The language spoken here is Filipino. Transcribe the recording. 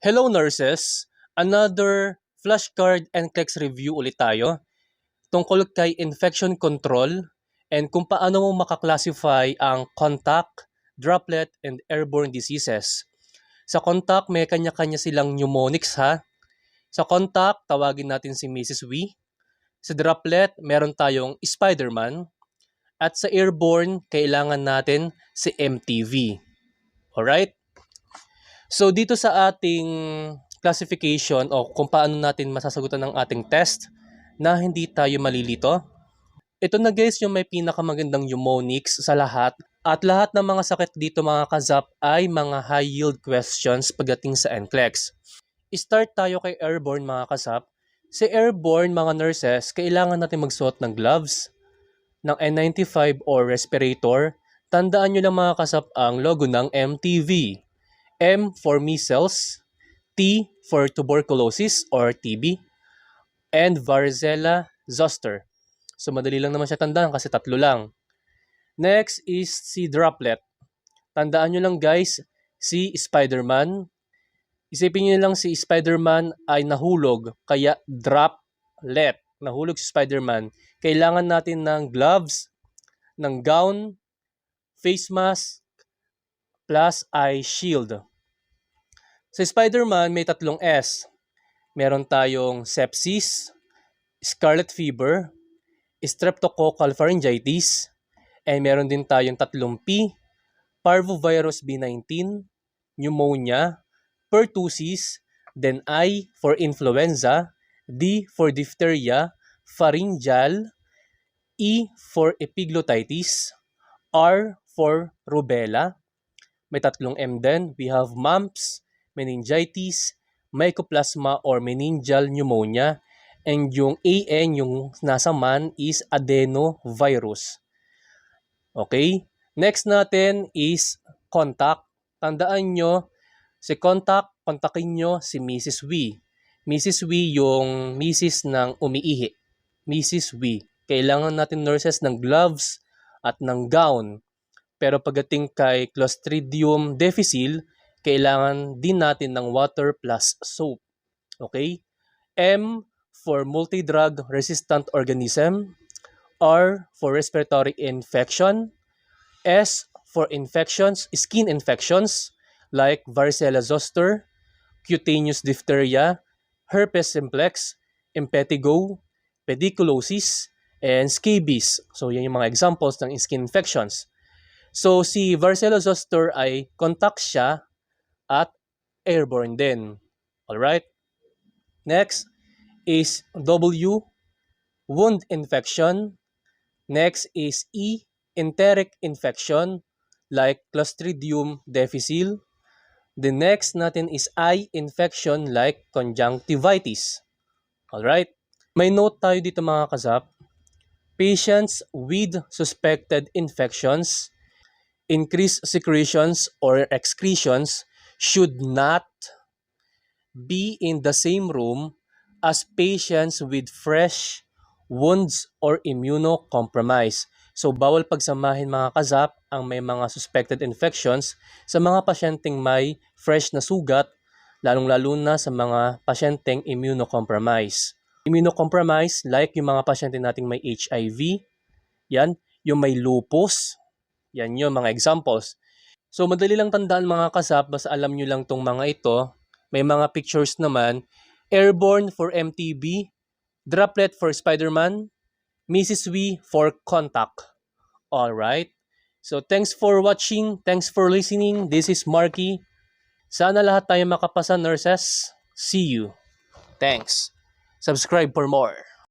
Hello nurses! Another flashcard NCLEX review ulit tayo tungkol kay infection control and kung paano mo makaklasify ang contact, droplet, and airborne diseases. Sa contact, may kanya-kanya silang mnemonics ha. Sa contact, tawagin natin si Mrs. Wee. Sa droplet, meron tayong Spider-Man. At sa airborne, kailangan natin si MTV. Alright? So dito sa ating classification o kung paano natin masasagutan ang ating test na hindi tayo malilito. Ito na guys yung may pinakamagandang mnemonics sa lahat at lahat ng mga sakit dito mga kazap ay mga high yield questions pagdating sa NCLEX. Start tayo kay airborne mga kasap. Sa airborne mga nurses, kailangan natin magsuot ng gloves, ng N95 or respirator. Tandaan nyo lang mga kasap ang logo ng MTV. M for measles, T for tuberculosis or TB, and varicella zoster. So madali lang naman siya tandaan kasi tatlo lang. Next is si droplet. Tandaan nyo lang guys, si Spider-Man. Isipin nyo lang si Spider-Man ay nahulog, kaya droplet. Nahulog si Spider-Man. Kailangan natin ng gloves, ng gown, face mask, plus eye shield. Sa Spider-Man, may tatlong S. Meron tayong sepsis, scarlet fever, streptococcal pharyngitis, and meron din tayong tatlong P, parvovirus B19, pneumonia, pertussis, then I for influenza, D for diphtheria, pharyngeal, E for epiglottitis, R for rubella. May tatlong M din. We have mumps, meningitis, mycoplasma or meningeal pneumonia, and yung AN, yung nasa man, is adenovirus. Okay? Next natin is contact. Tandaan nyo, si contact, kontakin nyo si Mrs. Wee. Mrs. Wee yung misis ng umiihi. Mrs. Wee. Kailangan natin nurses ng gloves at ng gown. Pero pagdating kay Clostridium difficile, kailangan din natin ng water plus soap. Okay? M for multi-drug resistant organism. R for respiratory infection. S for infections, skin infections like varicella zoster, cutaneous diphtheria, herpes simplex, impetigo, pediculosis, and scabies. So yan yung mga examples ng skin infections. So si varicella zoster ay contact siya at airborne din. Alright? Next is W, wound infection. Next is E, enteric infection like Clostridium difficile. The next natin is I, infection like conjunctivitis. Alright? May note tayo dito mga kasap. Patients with suspected infections, increased secretions or excretions should not be in the same room as patients with fresh wounds or immunocompromised. So, bawal pagsamahin mga kazap ang may mga suspected infections sa mga pasyenteng may fresh na sugat, lalong-lalo na sa mga pasyenteng immunocompromised. Immunocompromised like yung mga pasyente nating may HIV, yan, yung may lupus, yan yung mga examples. So, madali lang tandaan mga kasap, basta alam nyo lang tong mga ito. May mga pictures naman. Airborne for MTB, droplet for Spider-Man, Mrs. Wee for contact. Alright? So, thanks for watching. Thanks for listening. This is Marky. Sana lahat tayo makapasa, nurses. See you. Thanks. Subscribe for more.